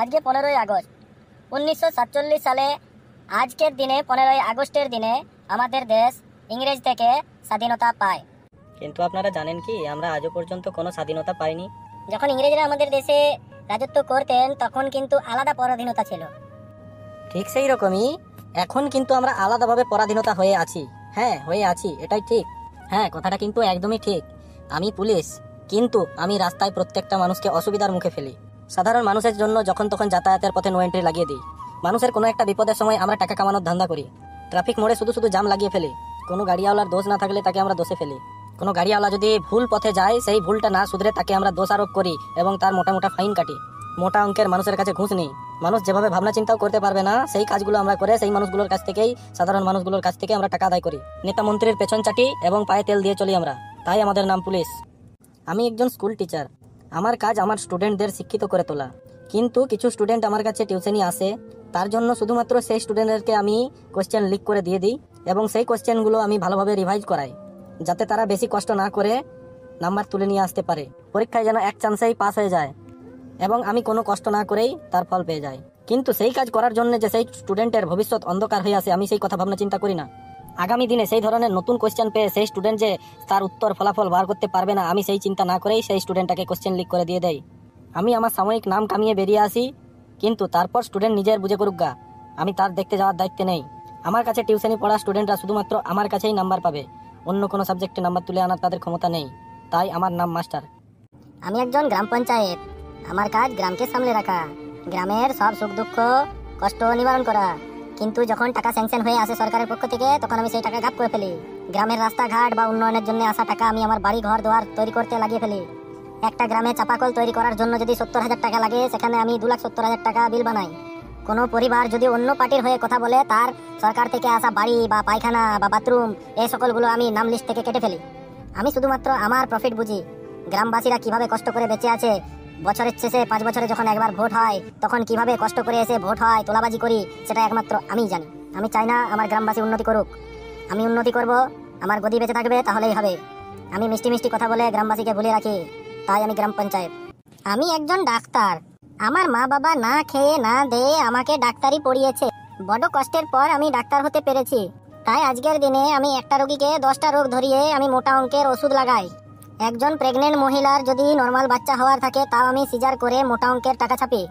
আজকে 15ই আগস্ট 1947 সালে আজকের দিনে 15ই আগস্টের দিনে আমাদের দেশ ইংরেজ থেকে স্বাধীনতা পায়। কিন্তু আপনারা জানেন কি আমরা আজও পর্যন্ত কোনো স্বাধীনতা পাইনি। যখন ইংরেজরা আমাদের দেশে রাজত্ব করতেন তখন কিন্তু আলাদা পরাধীনতা ছিল। ঠিক সেই রকমই এখন কিন্তু আমরা আলাদাভাবে পরাধীনতা হয়ে আছি। হ্যাঁ, হয়ে আছি, এটাই ঠিক। হ্যাঁ, কথাটা কিন্তু একদমই ঠিক। আমি পুলিশ, কিন্তু আমি রাস্তায় প্রত্যেকটা মানুষকে অসুবিধার মুখে ফেলি। সাধারণ মানুষের জন্য যখন তখন যাতায়াতের পথে নো এন্ট্রি লাগিয়ে দিই। মানুষের কোনো একটা বিপদের সময় আমরা টাকা কামানোর ধান্দা করি। ট্রাফিক মোড়ে শুধু শুধু জাম লাগিয়ে ফেলি। কোনো গাড়িওয়ালার দোষ না থাকলে তাকে আমরা দোষে ফেলি। কোনো গাড়িওয়ালা যদি ভুল পথে যায় সেই ভুলটা না শুধরে তাকে আমরা দোষারোপ করি এবং তার মোটা মোটা ফাইন কাটি। মোটা অঙ্কের মানুষের কাছে ঘুষ নেই। মানুষ যেভাবে ভাবনা চিন্তাও করতে পারবে না সেই কাজগুলো আমরা করে সেই মানুষগুলোর কাছ থেকেই, সাধারণ মানুষগুলোর কাছ থেকে আমরা টাকা আদায় করি। নেতা মন্ত্রীর পেছন চাটি এবং পায়ে তেল দিয়ে চলি আমরা, তাই আমাদের নাম পুলিশ। আমি একজন স্কুল টিচার। আমার কাজ আমার স্টুডেন্টদের শিক্ষিত করে তোলা। কিন্তু কিছু স্টুডেন্ট আমার কাছে টিউশনি আসে, তার জন্য শুধুমাত্র সেই স্টুডেন্টদেরকে আমি কোশ্চেন লিক করে দিয়ে দিই এবং সেই কোশ্চেনগুলো আমি ভালোভাবে রিভাইজ করাই, যাতে তারা বেশি কষ্ট না করে নাম্বার তুলে নিয়ে আসতে পারে। পরীক্ষায় যেন এক চান্সেই পাস হয়ে যায় এবং আমি কোনো কষ্ট না করেই তার ফল পেয়ে যাই। কিন্তু সেই কাজ করার জন্য যে সেই স্টুডেন্টের ভবিষ্যৎ অন্ধকার হয়ে আসে, আমি সেই কথা ভাবনা চিন্তা করি না। আগামী দিনে সেই ধরনের নতুন কোশ্চেন পেয়ে সেই স্টুডেন্ট যে তার উত্তর ফলাফল বার করতে পারবে না, আমি সেই চিন্তা না করেই সেই স্টুডেন্টটাকে কোশ্চেন লিক করে দিয়ে দেই। আমি আমার সাময়িক নাম কামিয়ে বেরিয়ে আসি, কিন্তু তারপর স্টুডেন্ট নিজের বুঝে করুক গা, আমি তার দেখতে যাওয়ার দায়িত্বে নেই। আমার কাছে টিউশনি পড়া স্টুডেন্টরা শুধুমাত্র আমার কাছেই নাম্বার পাবে, অন্য কোনো সাবজেক্টে নাম্বার তুলে আনার তাদের ক্ষমতা নেই, তাই আমার নাম মাস্টার। আমি একজন গ্রাম পঞ্চায়েত। আমার কাজ গ্রামকে সামলে রাখা, গ্রামের সব সুখ দুঃখ কষ্ট নিবারণ করা। কিন্তু যখন টাকা স্যাংশন হয়ে আসে সরকারের পক্ষ থেকে, তখন আমি সেই টাকা গাপ করে ফেলি। গ্রামের রাস্তাঘাট বা উন্নয়নের জন্য আসা টাকা আমি আমার বাড়ি ঘর দুয়ার তৈরি করতে লাগিয়ে ফেলি। একটা গ্রামে চাপাকল তৈরি করার জন্য যদি 70,000 টাকা লাগে, সেখানে আমি 2,70,000 টাকা বিল বানাই। কোনো পরিবার যদি অন্য পার্টির হয়ে কথা বলে, তার সরকার থেকে আসা বাড়ি বা পায়খানা বা বাথরুম এই সকলগুলো আমি নাম লিস্ট থেকে কেটে ফেলি। আমি শুধুমাত্র আমার প্রফিট বুঝি। গ্রামবাসীরা কিভাবে কষ্ট করে বেঁচে আছে, বছরের শেষে 5 বছরে যখন একবার ভোট হয় তখন কিভাবে কষ্ট করে এসে ভোট হয়, তোলাবাজি করি, সেটা একমাত্র আমিই জানি। আমি চাই না আমার গ্রামবাসী উন্নতি করুক, আমি উন্নতি করব। আমার গদি বেঁচে থাকবে তাহলেই হবে। আমি মিষ্টি মিষ্টি কথা বলে গ্রামবাসীকে ভুলিয়ে রাখি, তাই আমি গ্রাম পঞ্চায়েত। আমি একজন ডাক্তার। আমার মা বাবা না খেয়ে না দেয়ে আমাকে ডাক্তারি পড়িয়েছে। বড় কষ্টের পর আমি ডাক্তার হতে পেরেছি। তাই আজকের দিনে আমি একটা রোগীকে 10টা রোগ ধরিয়ে আমি মোটা অঙ্কের ওষুধ লাগাই। একজন প্রেগনেন্ট মহিলার যদি নর্মাল বাচ্চা হওয়ার থাকে, তাও আমি সিজার করে মোটা অঙ্কের টাকা ছাপি।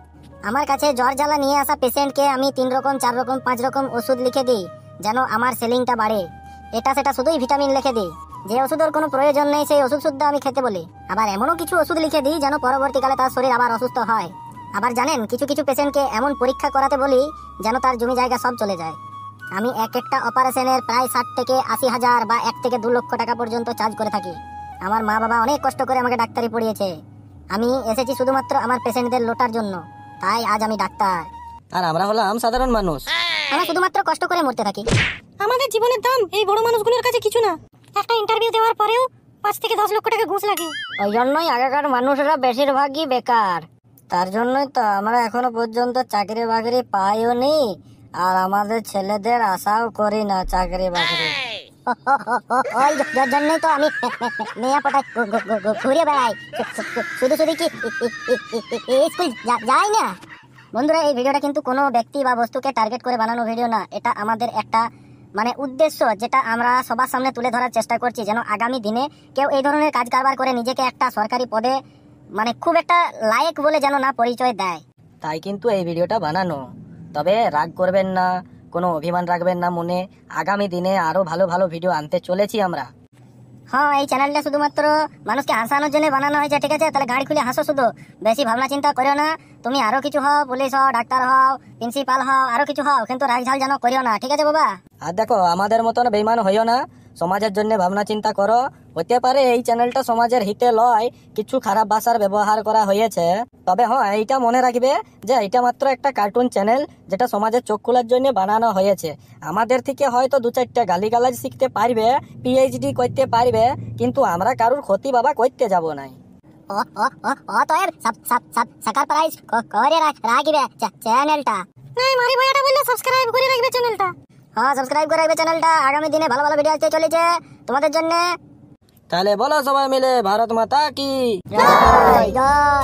আমার কাছে জ্বর জ্বালা নিয়ে আসা পেশেন্টকে আমি 3 রকম 4 রকম 5 রকম ওষুধ লিখে দিই, যেন আমার সেলিংটা বাড়ে। এটা সেটা শুধুই ভিটামিন লিখে দিই। যে ওষুধের কোনো প্রয়োজন নেই সেই ওষুধ শুদ্ধ আমি খেতে বলি। আবার এমনও কিছু ওষুধ লিখে দিই যেন পরবর্তীকালে তার শরীর আবার অসুস্থ হয়। আবার জানেন, কিছু কিছু পেশেন্টকে এমন পরীক্ষা করাতে বলি যেন তার জমি জায়গা সব চলে যায়। আমি এক একটা অপারেশনের প্রায় 60 থেকে 80,000 বা 1 থেকে 2 লক্ষ টাকা পর্যন্ত চার্জ করে থাকি। আমার মা বাবা অনেক কষ্ট করে আমাকে ডাক্তারি পড়িয়েছে। আমি এসেছি শুধুমাত্র আমার পেশেন্টদের লোটার জন্য, তাই আজ আমি ডাক্তার। আর আমরা হলাম সাধারণ মানুষ। আমরা শুধুমাত্র কষ্ট করে মরতে থাকি। আমাদের জীবনের দাম এই বড় মানুষগুলোর কাছে কিছু না। একটা ইন্টারভিউ দেওয়ার পরেও 5 থেকে 10 লক্ষ টাকা ঘুষ লাগে। ওই জন্যই আগেকার মানুষরা বেশিরভাগই বেকার। তার জন্যই তো আমরা এখনো পর্যন্ত চাকরি বাকরি পাইও নি, আর আমাদের ছেলেদের আশাও করি না চাকরি বাকরি। ওই জন্যই তো আমি মেয়া পটায় ঘুরে বেড়াই, শুধু শুধু কি স্কুল যাই না। বন্ধুরা, এই ভিডিওটা কিন্তু কোনো ব্যক্তি বা বস্তুকে টার্গেট করে বানানো ভিডিও না। এটা আমাদের একটা উদ্দেশ্য, যেটা আমরা সবার সামনে তুলে ধরার চেষ্টা করছি, যেন আগামী দিনে কেউ এই ধরনের কাজ কারবার করে নিজেকে একটা সরকারি পদে খুব একটা লায়ক বলে যেন না পরিচয় দেয়। তাই কিন্তু এই ভিডিওটা বানানো। তবে রাগ করবেন না, কোনো অভিমান রাখবেন না মনে। আগামী দিনে আরো ভালো ভালো ভিডিও আনতে চলেছি আমরা। হ্যাঁ, এই চ্যানেলটা শুধুমাত্র মানুষকে হাসানোর জন্য বানানো হয়েছে, ঠিক আছে? তাহলে গাড়ি খুলে হাসো, শুধু বেশি ভাবনা চিন্তা করো না। তুমি আরো কিছু হও, পুলিশ হও, ডাক্তার হও, প্রিন্সিপাল হও, আরো কিছু হও, কিন্তু রাগঝাল যেন করিও না, ঠিক আছে বাবা? আর দেখো, আমাদের মতন বেইমান হইও না, সমাজের জন্য ভাবনা চিন্তা করো। হতে পারে এই চ্যানেলটা সমাজের হিতে লয়, কিছু খারাপ ভাষার ব্যবহার করা হয়েছে, তবে হ্যাঁ এইটা মনে রাখবে যে এটা মাত্র একটা কার্টুন চ্যানেল, যেটা সমাজের চোখ খোলার জন্য বানানো হয়েছে। আমাদের থেকে হয়তো 2-4টা গালিগালাজ শিখতে পারবে, পিএইচডি করতে পারবে, কিন্তু আমরা কারুর ক্ষতি বাবা করতে যাব নাই। অতএব সাবস্ক্রাইব করে রাখবে চ্যানেলটা। এই মারি ভাইটা বললো সাবস্ক্রাইব করে রাখবে চ্যানেলটা। হ্যাঁ, সাবস্ক্রাইব করে রাখবে চ্যানেলটা। আগামী দিনে ভালো ভালো ভিডিও আসতে চলেছে তোমাদের জন্য। তাহলে বলো সবাই মিলে, ভারত মাতা কি জয় জয়।